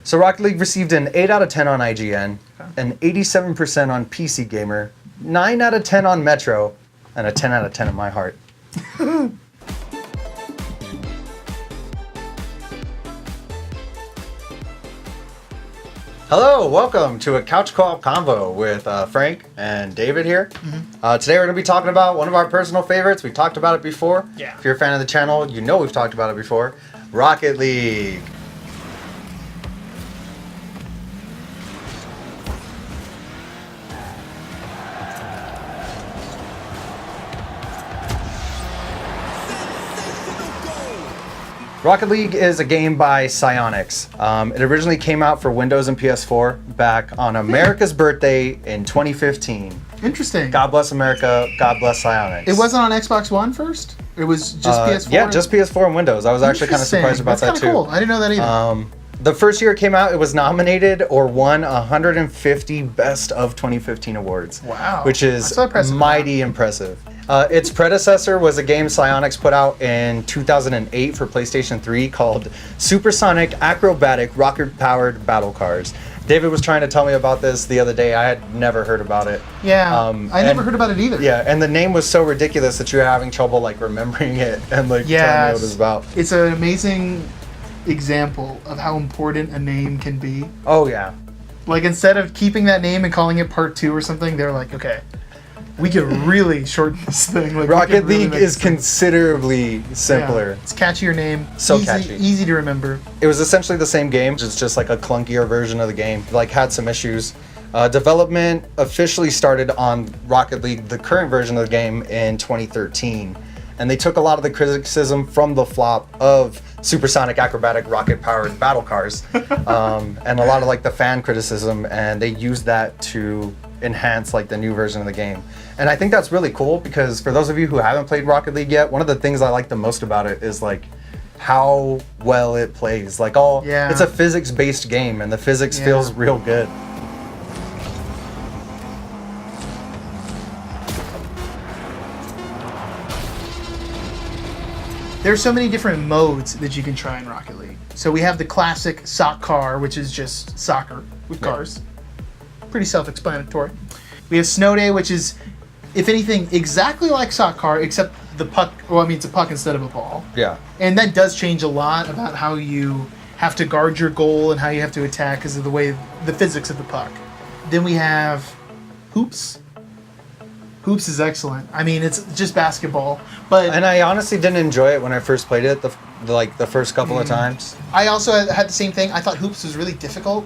So Rocket League received an 8 out of 10 on IGN, an 87% on PC Gamer, 9 out of 10 on Metro, and a 10 out of 10 in my heart. Hello, welcome to a Couch Co-op Convo with Frank and David here. Today we're going to be talking about one of our personal favorites. We've talked about it before. Yeah. If you're a fan of the channel, you know we've talked about it before. Rocket League. Rocket League is a game by Psyonix. It originally came out for Windows and PS4 back on America's birthday in 2015. Interesting. God bless America, God bless Psyonix. It wasn't on Xbox One first? It was just PS4? Yeah, just PS4 and Windows. I was actually kind of surprised about that too. Cool. I didn't know that either. The first year it came out, it was nominated or won 150 Best of 2015 awards. Wow. Which is That's so impressive. mighty impressive. Its predecessor was a game Psyonix put out in 2008 for PlayStation 3 called Supersonic Acrobatic Rocket-Powered Battle Cars. David was trying to tell me about this the other day. I had never heard about it. Yeah, I never heard about it either. Yeah, and the name was so ridiculous that you were having trouble like remembering it and like telling me what it was about. It's an amazing example of how important a name can be. Oh yeah. Like instead of keeping that name and calling it Part 2 or something, they're like, okay, we can really shorten this thing. Like, Rocket League is considerably simpler. Yeah, it's catchier name. So easy, catchy. Easy to remember. It was essentially the same game, it's just like a clunkier version of the game. Like had some issues. Development officially started on Rocket League, the current version of the game, in 2013. And they took a lot of the criticism from the flop of Supersonic Acrobatic Rocket-Powered Battle Cars, and a lot of like the fan criticism, and they used that to enhance like the new version of the game. And I think that's really cool because for those of you who haven't played Rocket League yet, one of the things I like the most about it is like how well it plays. Like it's a physics-based game, and the physics feels real good. There's so many different modes that you can try in Rocket League. So we have the classic sock car, which is just soccer with cars. Pretty self-explanatory. We have Snow Day, which is, if anything, exactly like sock car, except the puck, it's a puck instead of a ball. Yeah. And that does change a lot about how you have to guard your goal and how you have to attack because of the way, the physics of the puck. Then we have Hoops. Hoops is excellent. I mean, it's just basketball, and I honestly didn't enjoy it when I first played it. The first couple of times. I also had the same thing. I thought Hoops was really difficult,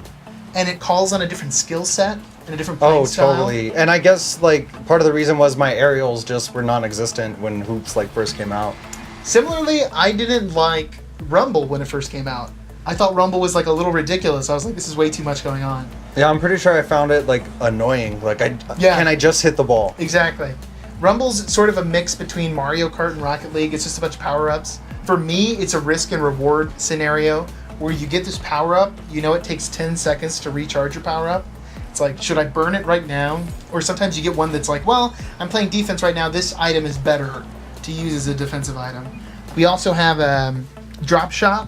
and it calls on a different skill set and a different playing style. Totally. And I guess like part of the reason was my aerials just were non-existent when Hoops like first came out. Similarly, I didn't like Rumble when it first came out. I thought Rumble was like a little ridiculous. I was like, this is way too much going on. Yeah, I'm pretty sure I found it like annoying. Like, can I just hit the ball? Exactly. Rumble's sort of a mix between Mario Kart and Rocket League. It's just a bunch of power-ups. For me, it's a risk and reward scenario where you get this power-up. You know it takes 10 seconds to recharge your power-up. It's like, should I burn it right now? Or sometimes you get one that's like, well, I'm playing defense right now. This item is better to use as a defensive item. We also have Drop Shot,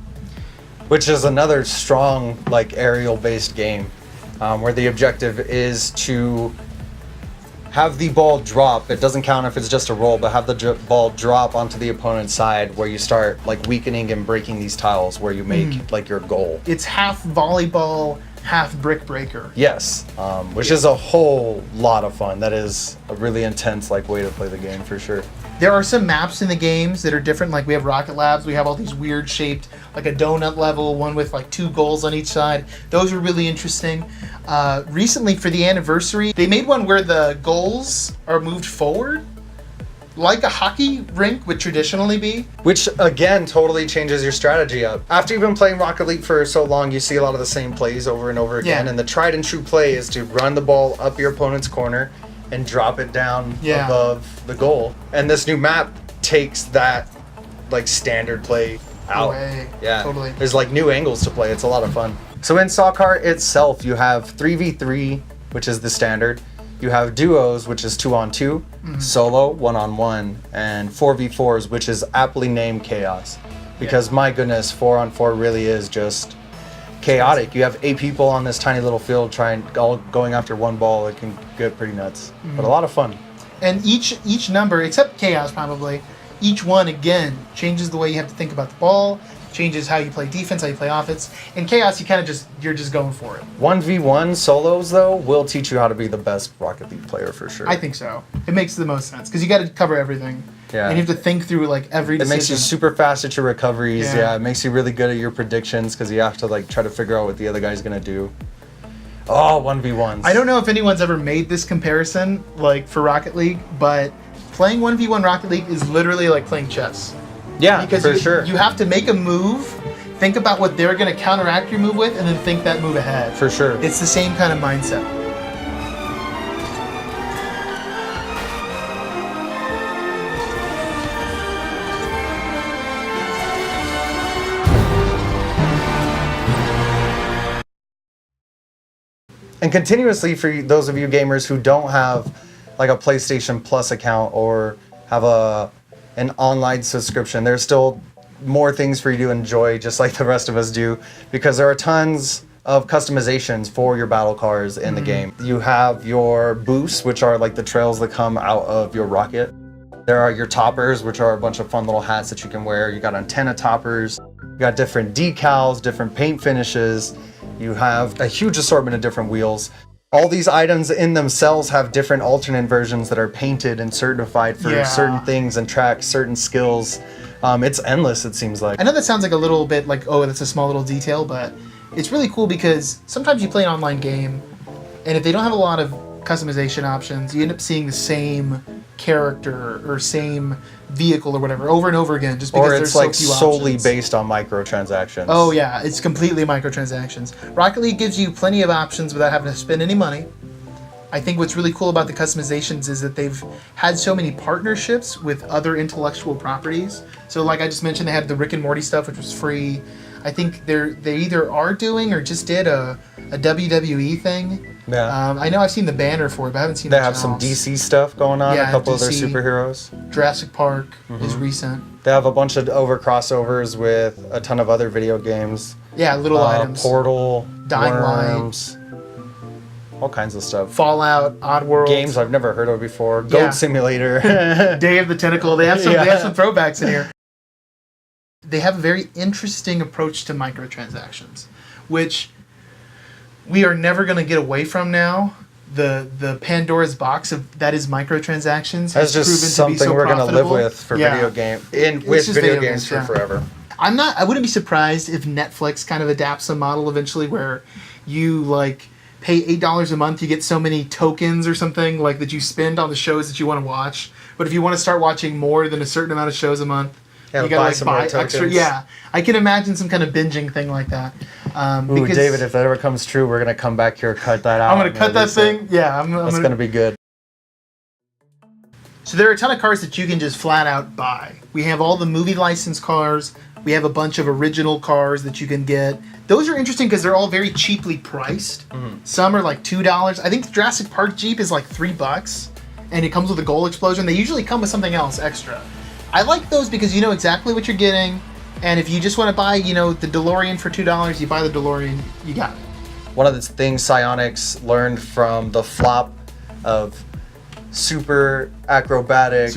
which is another strong like aerial-based game, where the objective is to have the ball drop. It doesn't count if it's just a roll, but have the ball drop onto the opponent's side where you start like weakening and breaking these tiles where you make like your goal. It's half volleyball, half brick breaker. Yes, which is a whole lot of fun. That is a really intense like way to play the game for sure. There are some maps in the games that are different. Like we have Rocket Labs, we have all these weird shaped, like a donut level, one with like 2 goals on each side. Those are really interesting. Recently for the anniversary, they made one where the goals are moved forward, like a hockey rink would traditionally be. Which again, totally changes your strategy up. After you've been playing Rocket League for so long, you see a lot of the same plays over and over again. And the tried and true play is to run the ball up your opponent's corner and drop it down above the goal. And this new map takes that like standard play out. Yeah, totally. There's like new angles to play. It's a lot of fun. So in soccer itself, you have 3v3, which is the standard. You have duos, which is 2-on-2, solo, 1-on-1, and 4v4s, which is aptly named chaos. Because my goodness, 4-on-4 really is just chaotic. You have 8 people on this tiny little field all going after one ball. It can get pretty nuts, but a lot of fun. And each number, except chaos probably, each one again changes the way you have to think about the ball, changes how you play defense, how you play offense. In chaos, you're just going for it. 1v1 solos though will teach you how to be the best Rocket League player for sure. I think so. It makes the most sense because you got to cover everything. Yeah. And you have to think through like every decision. It makes you super fast at your recoveries. Yeah. It makes you really good at your predictions because you have to like try to figure out what the other guy's gonna do. Oh, 1v1s. I don't know if anyone's ever made this comparison like for Rocket League, but playing 1v1 Rocket League is literally like playing chess. Yeah, because for sure. You have to make a move, think about what they're going to counteract your move with, and then think that move ahead. For sure. It's the same kind of mindset. And continuously, for those of you gamers who don't have like a PlayStation Plus account or have an online subscription, there's still more things for you to enjoy, just like the rest of us do, because there are tons of customizations for your battle cars in the game. You have your boosts, which are like the trails that come out of your rocket. There are your toppers, which are a bunch of fun little hats that you can wear. You got antenna toppers, you got different decals, different paint finishes. You have a huge assortment of different wheels. All these items in themselves have different alternate versions that are painted and certified for certain things and track certain skills. It's endless, it seems like. I know that sounds like a little bit like, oh, that's a small little detail, but it's really cool because sometimes you play an online game, and if they don't have a lot of customization options, you end up seeing the same character or same vehicle or whatever over and over again, just because there's so few options. Or it's like solely based on microtransactions. Oh yeah, it's completely microtransactions. Rocket League gives you plenty of options without having to spend any money. I think what's really cool about the customizations is that they've had so many partnerships with other intellectual properties. So like I just mentioned, they had the Rick and Morty stuff, which was free. I think they either are doing or just did a WWE thing. Yeah. I know I've seen the banner for it, but I haven't seen They much have some else. DC stuff going on, a couple of their DC. superheroes. Jurassic Park is recent. They have a bunch of crossovers with a ton of other video games. Yeah, little items. Portal, Dying Worms, all kinds of stuff. Fallout, Oddworld. Games I've never heard of before. Yeah. Goat Simulator. Day of the Tentacle. They have some throwbacks in here. They have a very interesting approach to microtransactions, which we are never going to get away from now. The Pandora's box of that is microtransactions. That's just proven something to be so we're going to live profitable. with for video games for forever. I wouldn't be surprised if Netflix kind of adapts a model eventually where you like pay $8 a month, you get so many tokens or something like that you spend on the shows that you want to watch. But if you want to start watching more than a certain amount of shows a month, you gotta buy extra. Yeah, I can imagine some kind of binging thing like that. Ooh, David, if that ever comes true, we're gonna come back here, cut that out. I'm gonna cut that thing. Yeah, that's gonna be good. So there are a ton of cars that you can just flat out buy. We have all the movie licensed cars. We have a bunch of original cars that you can get. Those are interesting because they're all very cheaply priced. Some are like $2. I think the Jurassic Park Jeep is like $3, and it comes with a goal explosion. They usually come with something else extra. I like those because you know exactly what you're getting, and if you just want to buy, the DeLorean for $2, you buy the DeLorean, you got it. One of the things Psyonix learned from the flop of supersonic acrobatic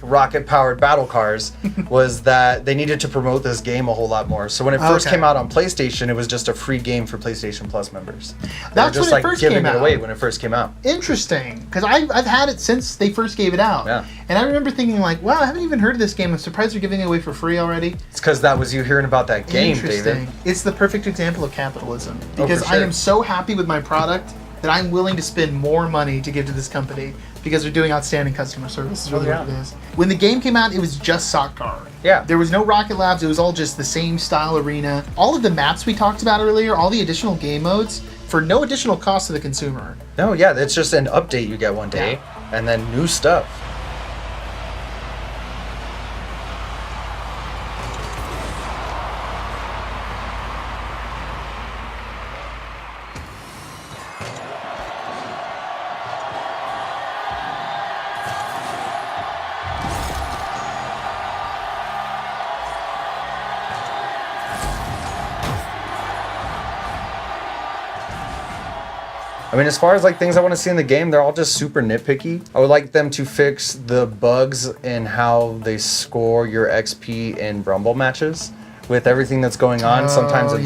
rocket powered battle cars was that they needed to promote this game a whole lot more. So when it first came out on PlayStation, it was just a free game for PlayStation Plus members. That's just when it first came out. Giving it away when it first came out. Interesting, because I've had it since they first gave it out. Yeah. And I remember thinking like, wow, I haven't even heard of this game. I'm surprised they're giving it away for free already. It's because that was you hearing about that game, Interesting. David. It's the perfect example of capitalism because for sure. I am so happy with my product that I'm willing to spend more money to give to this company because they're doing outstanding customer service is really what it is. When the game came out, it was just Sock Car. Yeah. There was no Rocket Labs. It was all just the same style arena. All of the maps we talked about earlier, all the additional game modes, for no additional cost to the consumer. No, yeah, it's just an update you get one day, and then new stuff. I mean, as far as like things I want to see in the game, they're all just super nitpicky. I would like them to fix the bugs in how they score your XP in Rumble matches. With everything that's going on, sometimes it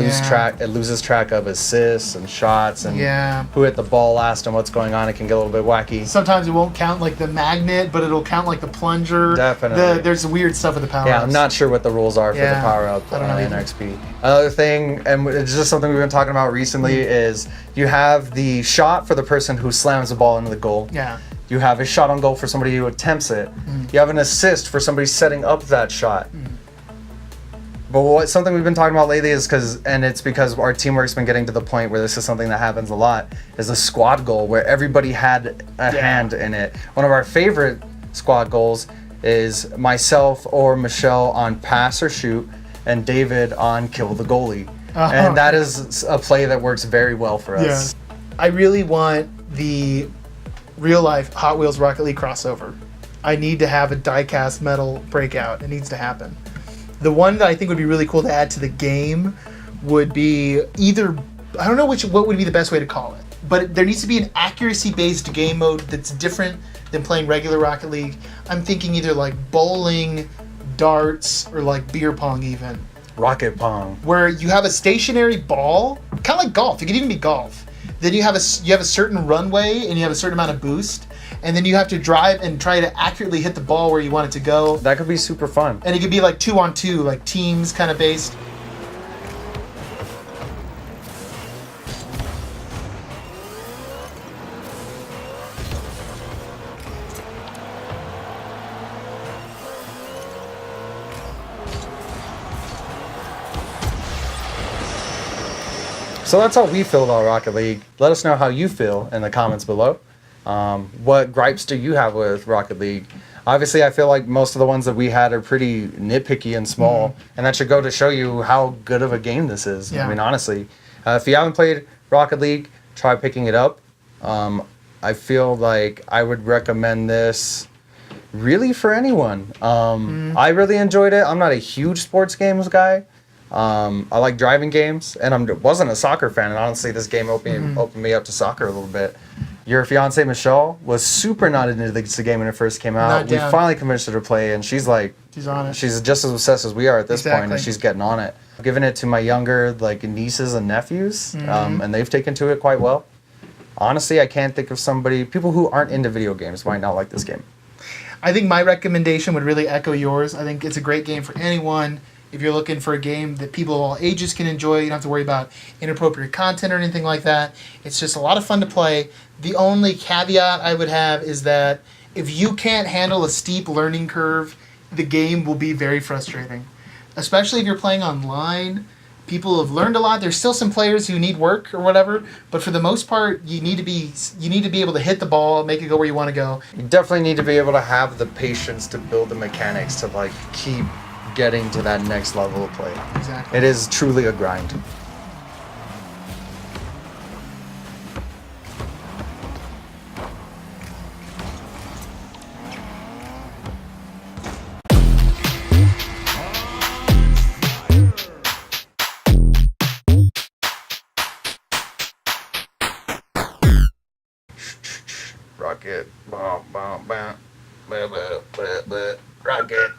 loses track of assists and shots and who hit the ball last and what's going on. It can get a little bit wacky. Sometimes it won't count like the magnet, but it'll count like the plunger. Definitely. There's weird stuff with the power-ups. Yeah, I'm not sure what the rules are for the power-up in XP. Another thing, and it's just something we've been talking about recently, is you have the shot for the person who slams the ball into the goal. Yeah. You have a shot on goal for somebody who attempts it. You have an assist for somebody setting up that shot. But something we've been talking about lately is it's because our teamwork's been getting to the point where this is something that happens a lot, is a squad goal where everybody had a hand in it. One of our favorite squad goals is myself or Michelle on pass or shoot, and David on kill the goalie. And that is a play that works very well for us. Yeah. I really want the real life Hot Wheels Rocket League crossover. I need to have a die-cast metal breakout. It needs to happen. The one that I think would be really cool to add to the game would be either, I don't know what would be the best way to call it, but there needs to be an accuracy-based game mode that's different than playing regular Rocket League. I'm thinking either like bowling, darts, or like beer pong even. Rocket pong. Where you have a stationary ball, kind of like golf. It could even be golf. Then you have a certain runway and you have a certain amount of boost. And then you have to drive and try to accurately hit the ball where you want it to go. That could be super fun. And it could be like 2-on-2, like teams kind of based. So that's how we feel about Rocket League. Let us know how you feel in the comments below. What gripes do you have with Rocket League? Obviously, I feel like most of the ones that we had are pretty nitpicky and small, and that should go to show you how good of a game this is. Yeah. I mean, honestly, if you haven't played Rocket League, try picking it up. I feel like I would recommend this really for anyone. I really enjoyed it. I'm not a huge sports games guy. I like driving games, and I wasn't a soccer fan, and honestly, this game opened me up to soccer a little bit. Your fiance Michelle was super not into the game when it first came out. We finally convinced her to play, and she's on it. She's just as obsessed as we are at this point, and she's getting on it. I've given it to my younger nieces and nephews, and they've taken to it quite well. Honestly, I can't think of people who aren't into video games might not like this game. I think my recommendation would really echo yours. I think it's a great game for anyone. If you're looking for a game that people of all ages can enjoy, you don't have to worry about inappropriate content or anything like that. It's just a lot of fun to play. The only caveat I would have is that if you can't handle a steep learning curve, the game will be very frustrating. Especially if you're playing online. People have learned a lot. There's still some players who need work or whatever, but for the most part, you need to be able to hit the ball, make it go where you want to go. You definitely need to be able to have the patience to build the mechanics to keep getting to that next level of play. Exactly. It is truly a grind. Rocket, bomb, bomb, bomb, rocket.